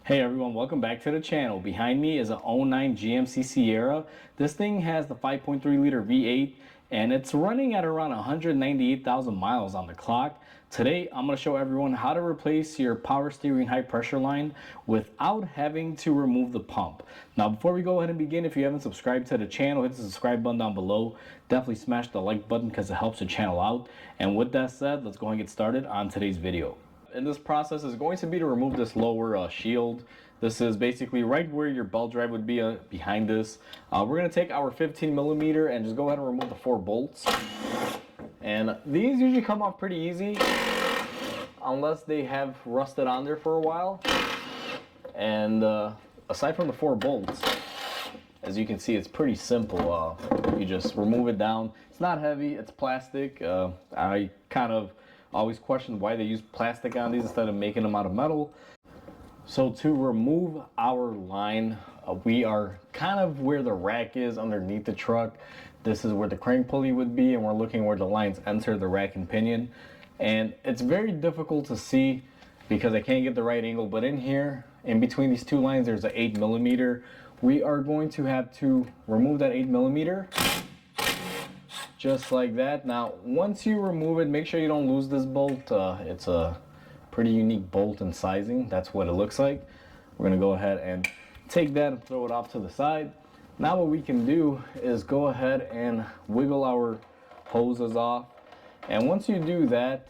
Hey everyone, welcome back to the channel. Behind me is a '09 GMC Sierra. This thing has the 5.3 liter V8 and it's running at around 198,000 miles on the clock. Today I'm going to show everyone how to replace your power steering high pressure line without having to remove the pump. Now before we go ahead and begin, if you haven't subscribed to the channel, hit the subscribe button down below. Definitely smash the like button because it helps the channel out. And with that said, let's go and get started on today's video. In this process is going to be to remove this lower shield. This is basically right where your belt drive would be behind this. We're going to take our 15 millimeter and just go ahead and remove the 4 bolts. And these usually come off pretty easy unless they have rusted on there for a while. And aside from the 4 bolts, as you can see, it's pretty simple. You just remove it down. It's not heavy, it's plastic. I kind of always questioned why they use plastic on these instead of making them out of metal. So to remove our line, we are kind of where the rack is underneath the truck. This is where the crank pulley would be, and we're looking where the lines enter the rack and pinion. And it's very difficult to see because I can't get the right angle, but in here, in between these two lines, there's an 8 millimeter. We are going to have to remove that 8 millimeter. Just like that. Now once you remove it, make sure you don't lose this bolt. It's a pretty unique bolt and sizing. That's what it looks like. We're gonna go ahead and take that and throw it off to the side. Now what we can do is go ahead and wiggle our hoses off. And once you do that,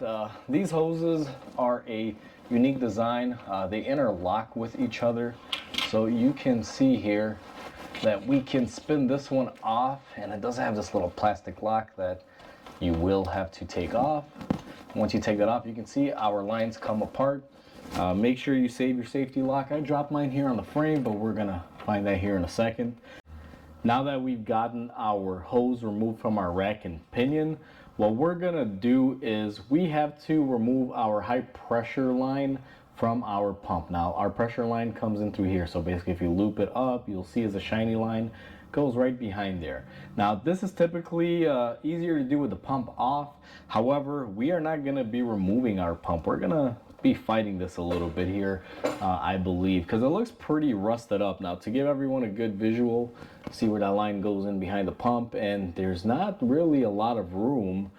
these hoses are a unique design. They interlock with each other, so you can see here that we can spin this one off, and it does have this little plastic lock that you will have to take off. Once you take that off, you can see our lines come apart. Make sure you save your safety lock. I dropped mine here on the frame, but we're gonna find that here in a second. Now that we've gotten our hose removed from our rack and pinion, what we're gonna do is we have to remove our high pressure line from our pump. Now our pressure line comes in through here, so basically if you loop it up, you'll see as a shiny line goes right behind there. Now this is typically easier to do with the pump off. However, we are not going to be removing our pump. We're going to be fighting this a little bit here, I believe, because it looks pretty rusted up. Now to give everyone a good visual, see where that line goes in behind the pump, and there's not really a lot of room.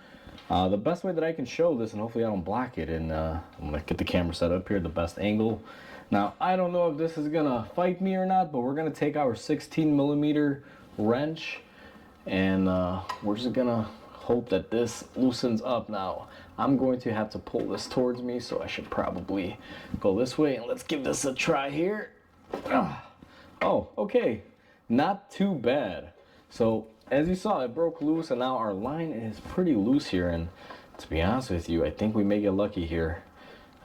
The best way that I can show this, and hopefully I don't block it, and I'm gonna get the camera set up here, the best angle. Now I don't know if this is gonna fight me or not, but we're gonna take our 16 millimeter wrench, and we're just gonna hope that this loosens up. Now I'm going to have to pull this towards me, so I should probably go this way, and let's give this a try here. Oh, okay, not too bad. So as you saw, it broke loose, and now our line is pretty loose here. And to be honest with you, I think we may get lucky here.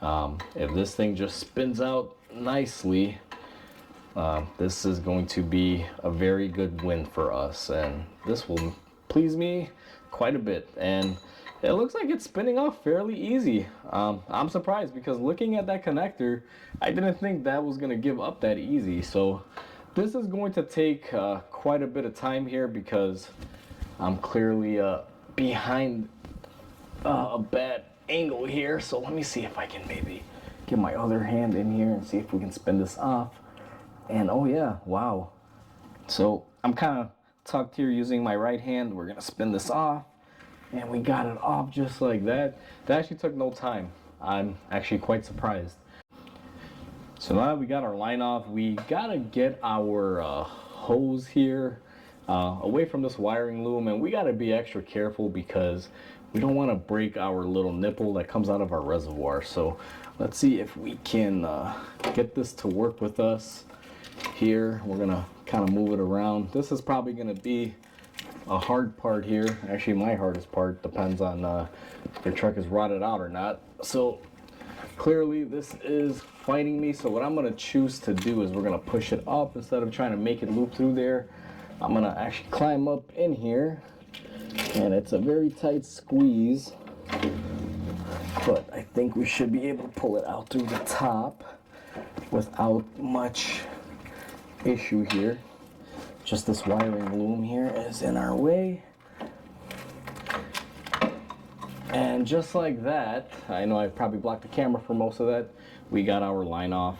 If this thing just spins out nicely, this is going to be a very good win for us, and this will please me quite a bit. And it looks like it's spinning off fairly easy. I'm surprised because looking at that connector, I didn't think that was going to give up that easy. So this is going to take quite a bit of time here because I'm clearly behind a bad angle here. So let me see if I can maybe get my other hand in here and see if we can spin this off. And oh yeah, wow. So I'm kind of tucked here using my right hand. We're gonna spin this off, and we got it off just like that. That actually took no time. I'm actually quite surprised. So now that we got our line off, we gotta get our hose here away from this wiring loom, and we gotta be extra careful because we don't want to break our little nipple that comes out of our reservoir. So let's see if we can get this to work with us here. We're gonna kind of move it around. This is probably gonna be a hard part here. Actually, my hardest part depends on if your truck is rotted out or not. So clearly this is fighting me, so what I'm going to choose to do is we're going to push it up instead of trying to make it loop through there. I'm going to actually climb up in here, and it's a very tight squeeze, but I think we should be able to pull it out through the top without much issue here. Just this wiring loom here is in our way. And just like that, I know I probably blocked the camera for most of that, we got our line off.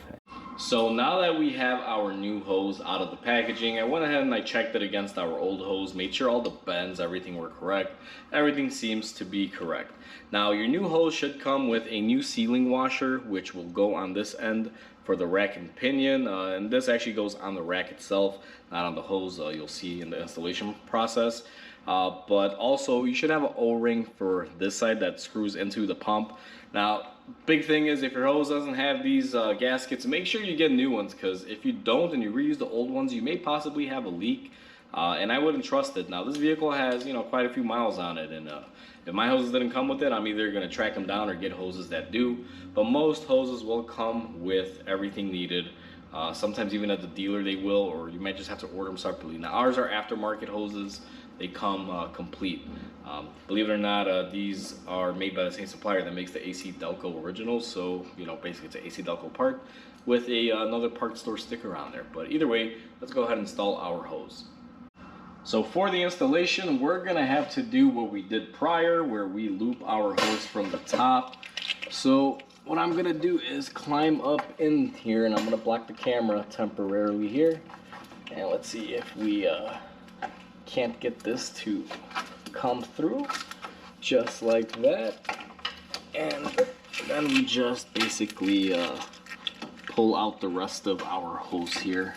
So now that we have our new hose out of the packaging, I went ahead and I checked it against our old hose, made sure all the bends, everything were correct. Everything seems to be correct. Now your new hose should come with a new sealing washer, which will go on this end for the rack and pinion. And this actually goes on the rack itself, not on the hose. You'll see in the installation process. But also you should have an O-ring for this side that screws into the pump. Now, big thing is if your hose doesn't have these gaskets, make sure you get new ones, because if you don't and you reuse the old ones, you may possibly have a leak, and I wouldn't trust it. Now, this vehicle has, you know, quite a few miles on it, and if my hoses didn't come with it, I'm either going to track them down or get hoses that do. But most hoses will come with everything needed. Sometimes even at the dealer they will, or you might just have to order them separately. Now, ours are aftermarket hoses. They come complete. Believe it or not, these are made by the same supplier that makes the AC Delco originals. So, you know, basically it's an AC Delco part with another parts store sticker on there. But either way, let's go ahead and install our hose. So for the installation, we're gonna have to do what we did prior, where we loop our hose from the top. So what I'm gonna do is climb up in here, and I'm gonna block the camera temporarily here. And let's see if we can't get this to come through, just like that. And then we just basically pull out the rest of our hose here.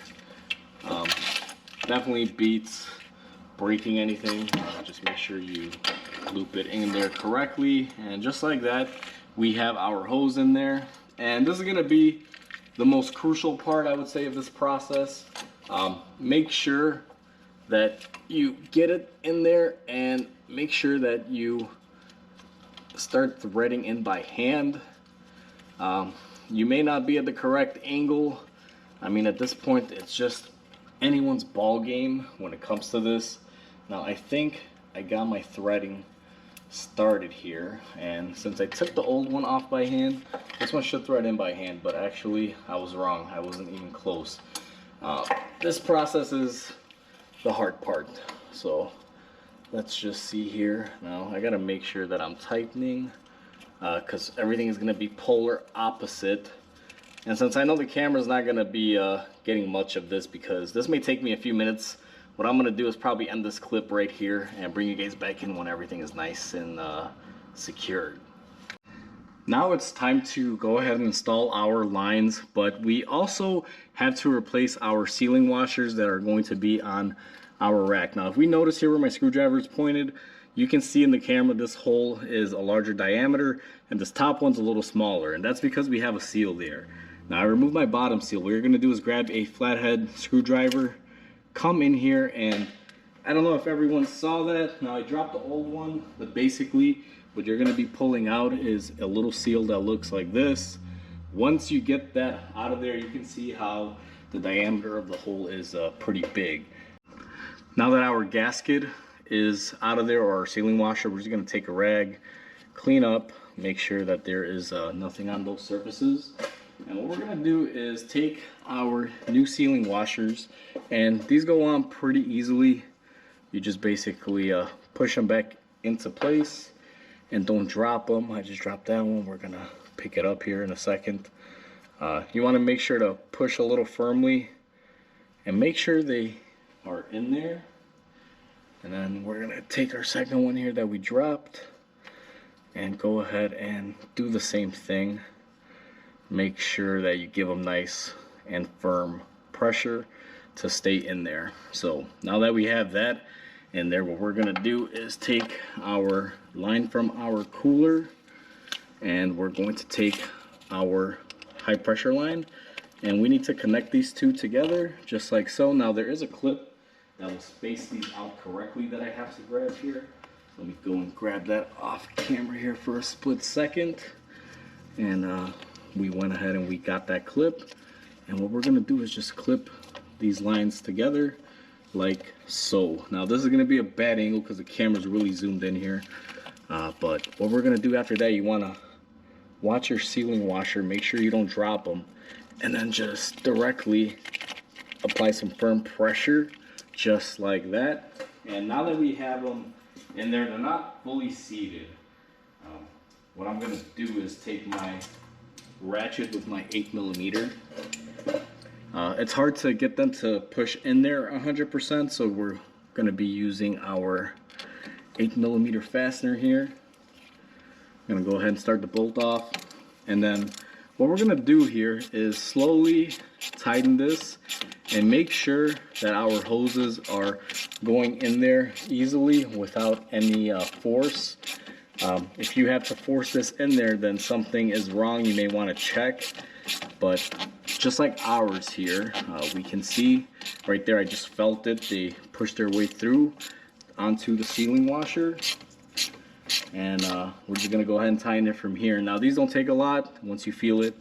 Definitely beats breaking anything. Just make sure you loop it in there correctly, and just like that, we have our hose in there. And this is gonna be the most crucial part, I would say, of this process. Make sure that you get it in there, and make sure that you start threading in by hand. You may not be at the correct angle. I mean, at this point, it's just anyone's ball game when it comes to this. Now, I think I got my threading started here, and since I took the old one off by hand, this one should thread in by hand, but actually I was wrong. I wasn't even close. This process is the hard part. So let's just see here. Now I gotta make sure that I'm tightening, because everything is gonna be polar opposite. And since I know the camera's not gonna be getting much of this, because this may take me a few minutes, what I'm gonna do is probably end this clip right here and bring you guys back in when everything is nice and secured. Now it's time to go ahead and install our lines, but we also have to replace our sealing washers that are going to be on our rack. Now, if we notice here where my screwdriver is pointed, you can see in the camera this hole is a larger diameter and this top one's a little smaller, and that's because we have a seal there. Now, I removed my bottom seal. What you're gonna do is grab a flathead screwdriver, come in here, and I don't know if everyone saw that. Now, I dropped the old one, but basically what you're gonna be pulling out is a little seal that looks like this. Once you get that out of there, you can see how the diameter of the hole is pretty big. Now that our gasket is out of there, or our sealing washer, we're just gonna take a rag, clean up, make sure that there is nothing on those surfaces. And what we're gonna do is take our new sealing washers, and these go on pretty easily. You just basically push them back into place and don't drop them. I just dropped that one. We're gonna pick it up here in a second. You wanna make sure to push a little firmly and make sure they are in there. And then we're gonna take our second one here that we dropped and go ahead and do the same thing. Make sure that you give them nice and firm pressure to stay in there. So now that we have that in there, what we're gonna do is take our line from our cooler, and we're going to take our high pressure line, and we need to connect these two together just like so. Now there is a clip that will space these out correctly that I have to grab here. Let me go and grab that off camera here for a split second. And we went ahead and we got that clip. And what we're gonna do is just clip these lines together like so. Now this is gonna be a bad angle because the camera's really zoomed in here. But what we're gonna do after that, you wanna watch your sealing washer, make sure you don't drop them, and then just directly apply some firm pressure just like that. And now that we have them in there, they're not fully seated. What I'm gonna do is take my ratchet with my 8mm, It's hard to get them to push in there 100%, so we're going to be using our 8mm fastener here. I'm going to go ahead and start the bolt off, and then what we're going to do here is slowly tighten this and make sure that our hoses are going in there easily without any force. If you have to force this in there, then something is wrong. You may want to check. But just like ours here, we can see right there, I just felt it. They pushed their way through onto the sealing washer. And we're just going to go ahead and tighten it from here. Now, these don't take a lot. Once you feel it,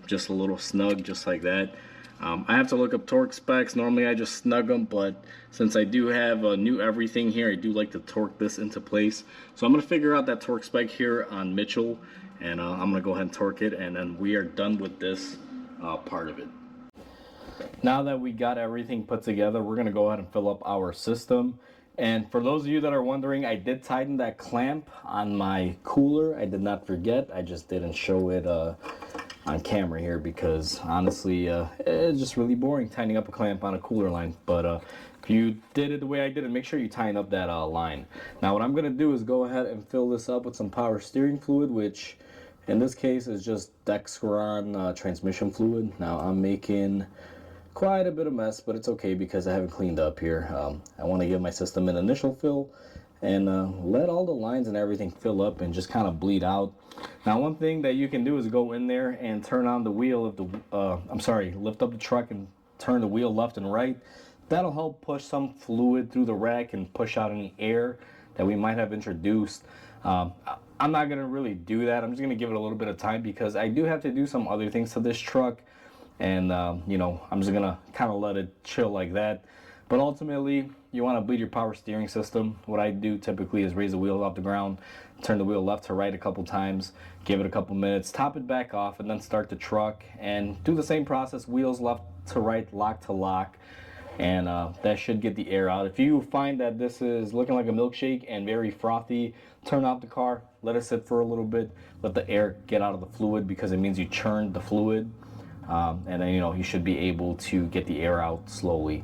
just a little snug, just like that. I have to look up torque specs. Normally I just snug them, but since I do have a new everything here, I do like to torque this into place. So I'm going to figure out that torque spec here on Mitchell, and I'm going to go ahead and torque it, and then we are done with this part of it. Now that we got everything put together, we're going to go ahead and fill up our system. And for those of you that are wondering, I did tighten that clamp on my cooler. I did not forget. I just didn't show it on camera here because honestly it's just really boring tightening up a clamp on a cooler line. But if you did it the way I did it, make sure you tighten up that line. Now what I'm gonna do is go ahead and fill this up with some power steering fluid, which in this case is just Dexron transmission fluid. Now I'm making quite a bit of mess, but it's okay because I haven't cleaned up here. I want to give my system an initial fill and let all the lines and everything fill up and just kind of bleed out. Now one thing that you can do is go in there and turn on the wheel of the lift up the truck and turn the wheel left and right. That'll help push some fluid through the rack and push out any air that we might have introduced. I'm not gonna really do that. I'm just gonna give it a little bit of time because I do have to do some other things to this truck, and you know, I'm just gonna kind of let it chill like that. But ultimately, you want to bleed your power steering system. What I do typically is raise the wheel off the ground, turn the wheel left to right a couple times, give it a couple minutes, top it back off, and then start the truck and do the same process, wheels left to right, lock to lock, and that should get the air out. If you find that this is looking like a milkshake and very frothy, turn off the car, let it sit for a little bit, let the air get out of the fluid because it means you churned the fluid, and then you should be able to get the air out slowly.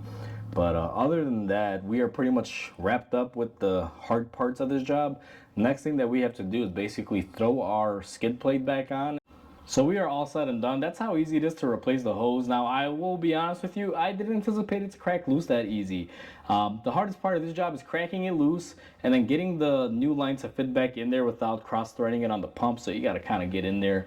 But other than that, we are pretty much wrapped up with the hard parts of this job. Next thing that we have to do is basically throw our skid plate back on. So we are all set and done. That's how easy it is to replace the hose. Now, I will be honest with you, I didn't anticipate it to crack loose that easy. The hardest part of this job is cracking it loose and then getting the new line to fit back in there without cross-threading it on the pump. So you got to kind of get in there.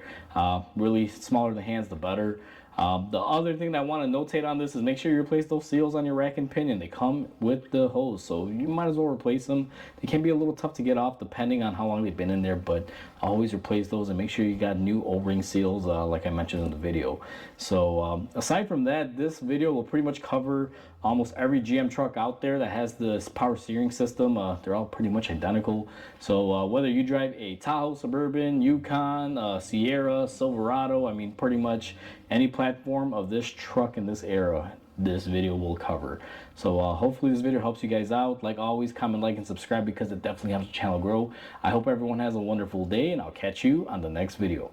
Really, smaller the hands, the better. The other thing that I want to notate on this is make sure you replace those seals on your rack and pinion. They come with the hose, so you might as well replace them. They can be a little tough to get off depending on how long they've been in there, but always replace those and make sure you got new O-ring seals like I mentioned in the video. So aside from that, this video will pretty much cover almost every GM truck out there that has this power steering system. They're all pretty much identical. So whether you drive a Tahoe, Suburban, Yukon, Sierra, Silverado, I mean pretty much any platform of this truck in this era, this video will cover. So hopefully this video helps you guys out. Like always, comment, like, and subscribe because it definitely helps the channel grow. I hope everyone has a wonderful day, and I'll catch you on the next video.